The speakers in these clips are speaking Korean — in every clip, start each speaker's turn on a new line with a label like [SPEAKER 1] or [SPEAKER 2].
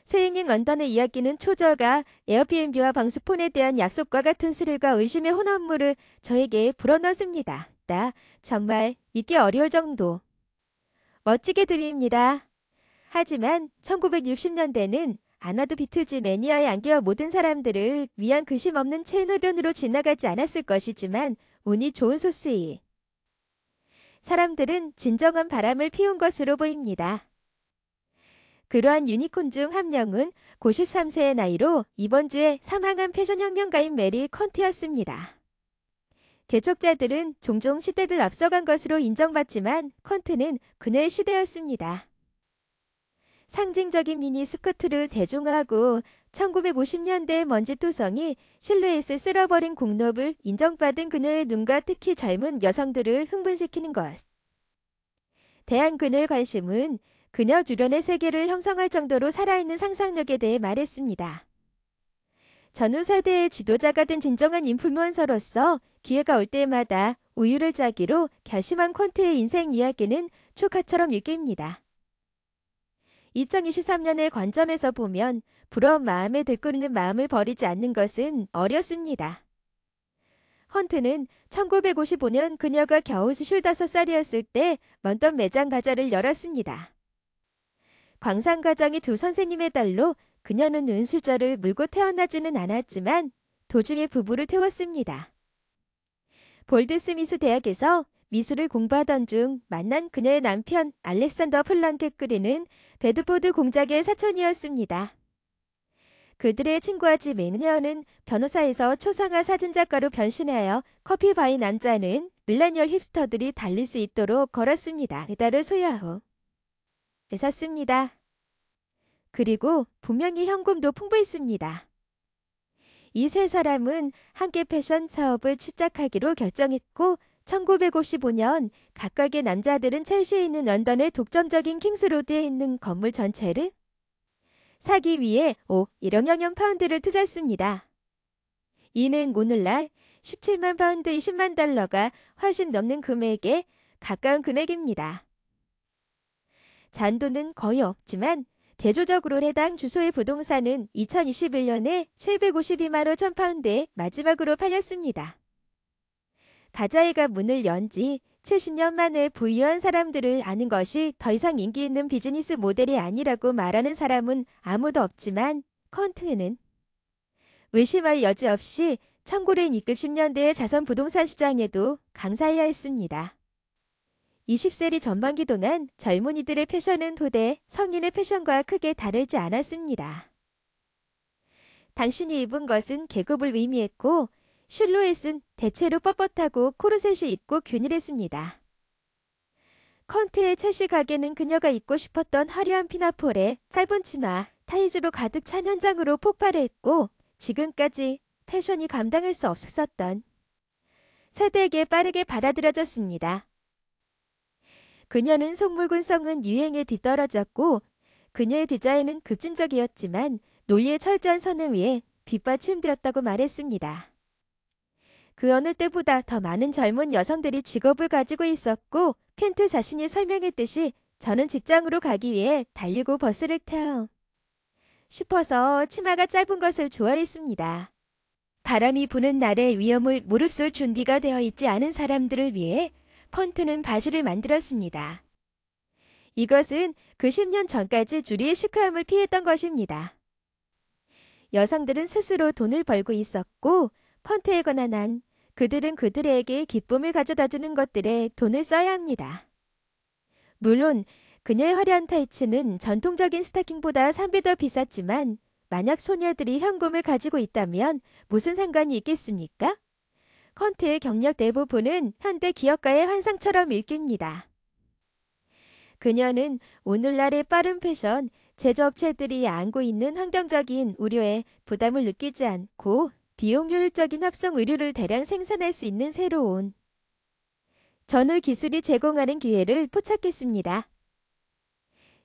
[SPEAKER 1] 스윙잉 런던의 이야기는 초저가 에어비앤비와 방수폰에 대한 약속과 같은 스릴과 의심의 혼합물을 저에게 불어넣습니다. 나 정말 믿기 어려울 정도. 멋지게 들립니다. 하지만 1960년대는 아마도 비틀즈 매니아에 안겨 모든 사람들을 위한 근심 없는 채널변으로 지나가지 않았을 것이지만 운이 좋은 소스이. 사람들은 진정한 바람을 피운 것으로 보입니다. 그러한 유니콘 중 한 명은 93세의 나이로 이번 주에 사망한 패션 혁명가인 메리 컨트였습니다. 개척자들은 종종 시대를 앞서간 것으로 인정받지만 컨트는 그녀의 시대였습니다. 상징적인 미니 스커트를 대중화하고 1950년대의 먼지투성이 실루엣을 쓸어버린 공롭을 인정받은 그녀의 눈과 특히 젊은 여성들을 흥분시키는 것. 대한 그녀의 관심은 그녀 주변의 세계를 형성할 정도로 살아있는 상상력에 대해 말했습니다. 전후 세대의 지도자가 된 진정한 인플루언서로서 기회가 올 때마다 우유를 짜기로 결심한 콘트의 인생 이야기는 초가처럼 읽힙니다. 2023년의 관점에서 보면 부러운 마음에 들끓는 마음을 버리지 않는 것은 어렵습니다. 헌트는 1955년 그녀가 겨우 25살이었을 때 런던 매장 가자를 열었습니다. 광산 가장이 두 선생님의 딸로 그녀는 은수저를 물고 태어나지는 않았지만 도중에 부부를 태웠습니다. 볼드스미스 대학에서 미술을 공부하던 중 만난 그녀의 남편 알렉산더 플랑크크리는 베드포드 공작의 사촌이었습니다. 그들의 친구아지 매니어는 변호사에서 초상화 사진작가로 변신하여 커피바이 남자는 밀레니얼 힙스터들이 달릴 수 있도록 걸었습니다. 메달을 소유하고 샀습니다. 그리고 분명히 현금도 풍부했습니다. 이 세 사람은 함께 패션 사업을 시작하기로 결정했고 1955년 각각의 남자들은 첼시에 있는 런던의 독점적인 킹스로드에 있는 건물 전체를 사기 위해 1억여 파운드를 투자했습니다. 이는 오늘날 17만 파운드 20만 달러가 훨씬 넘는 금액에 가까운 금액입니다. 잔돈은 거의 없지만 대조적으로 해당 주소의 부동산은 2021년에 752만 5천 파운드에 마지막으로 팔렸습니다. 가자이가 문을 연 지 70년 만에 부유한 사람들을 아는 것이 더 이상 인기 있는 비즈니스 모델이 아니라고 말하는 사람은 아무도 없지만 컨트는 의심할 여지 없이 1960년대의 자선 부동산 시장에도 강사해야 했습니다. 20세기 전반기 동안 젊은이들의 패션은 도대 성인의 패션과 크게 다르지 않았습니다. 당신이 입은 것은 계급을 의미했고 실루엣은 대체로 뻣뻣하고 코르셋이 있고 균일했습니다. 컨트의 첼시 가게는 그녀가 입고 싶었던 화려한 피나폴에 짧은 치마, 타이즈로 가득 찬 현장으로 폭발했고 지금까지 패션이 감당할 수 없었던 세대에게 빠르게 받아들여졌습니다. 그녀는 속물군성은 유행에 뒤떨어졌고 그녀의 디자인은 급진적이었지만 논리의 철저한 선행 위에 뒷받침되었다고 말했습니다. 그 어느 때보다 더 많은 젊은 여성들이 직업을 가지고 있었고 켄트 자신이 설명했듯이 저는 직장으로 가기 위해 달리고 버스를 타요. 싶어서 치마가 짧은 것을 좋아했습니다. 바람이 부는 날의 위험을 무릅쓸 준비가 되어 있지 않은 사람들을 위해 펀트는 바지를 만들었습니다. 이것은 그 10년 전까지 주리의 시크함을 피했던 것입니다. 여성들은 스스로 돈을 벌고 있었고 펀트에 관한 한 그들은 그들에게 기쁨을 가져다주는 것들에 돈을 써야 합니다. 물론 그녀의 화려한 타이츠는 전통적인 스타킹보다 3배 더 비쌌지만 만약 소녀들이 현금을 가지고 있다면 무슨 상관이 있겠습니까? 컨트의 경력 대부분은 현대 기업가의 환상처럼 읽힙니다. 그녀는 오늘날의 빠른 패션, 제조업체들이 안고 있는 환경적인 우려에 부담을 느끼지 않고 비용 효율적인 합성 의류를 대량 생산할 수 있는 새로운 전후 기술이 제공하는 기회를 포착했습니다.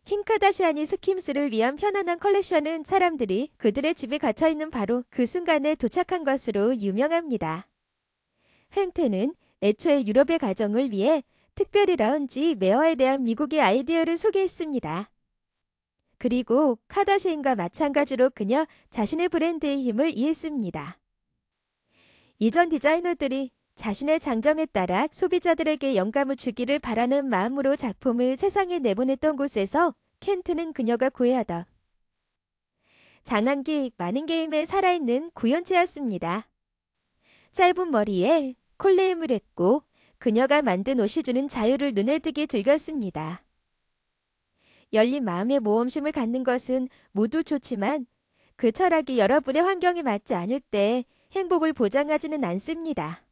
[SPEAKER 1] 흰 카다시안이 스킴스를 위한 편안한 컬렉션은 사람들이 그들의 집에 갇혀있는 바로 그 순간에 도착한 것으로 유명합니다. 횡트는 애초에 유럽의 가정을 위해 특별히 라운지 웨어에 대한 미국의 아이디어를 소개했습니다. 그리고 카다시인과 마찬가지로 그녀 자신의 브랜드의 힘을 이해했습니다. 이전 디자이너들이 자신의 장점에 따라 소비자들에게 영감을 주기를 바라는 마음으로 작품을 세상에 내보냈던 곳에서 켄트는 그녀가 구애하다. 장한기 많은 게임에 살아있는 구연체였습니다. 짧은 머리에 콜레임을 했고 그녀가 만든 옷이 주는 자유를 눈에 띄게 즐겼습니다. 열린 마음의 모험심을 갖는 것은 모두 좋지만 그 철학이 여러분의 환경에 맞지 않을 때 행복을 보장하지는 않습니다.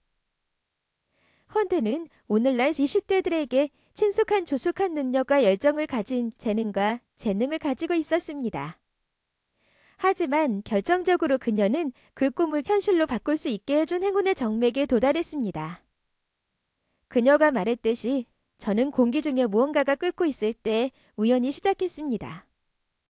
[SPEAKER 1] 헌트는 오늘날 20대들에게 친숙한 조숙한 능력과 열정을 가진 재능을 가지고 있었습니다. 하지만 결정적으로 그녀는 그 꿈을 현실로 바꿀 수 있게 해준 행운의 정맥에 도달했습니다. 그녀가 말했듯이 저는 공기 중에 무언가가 끓고 있을 때 우연히 시작했습니다.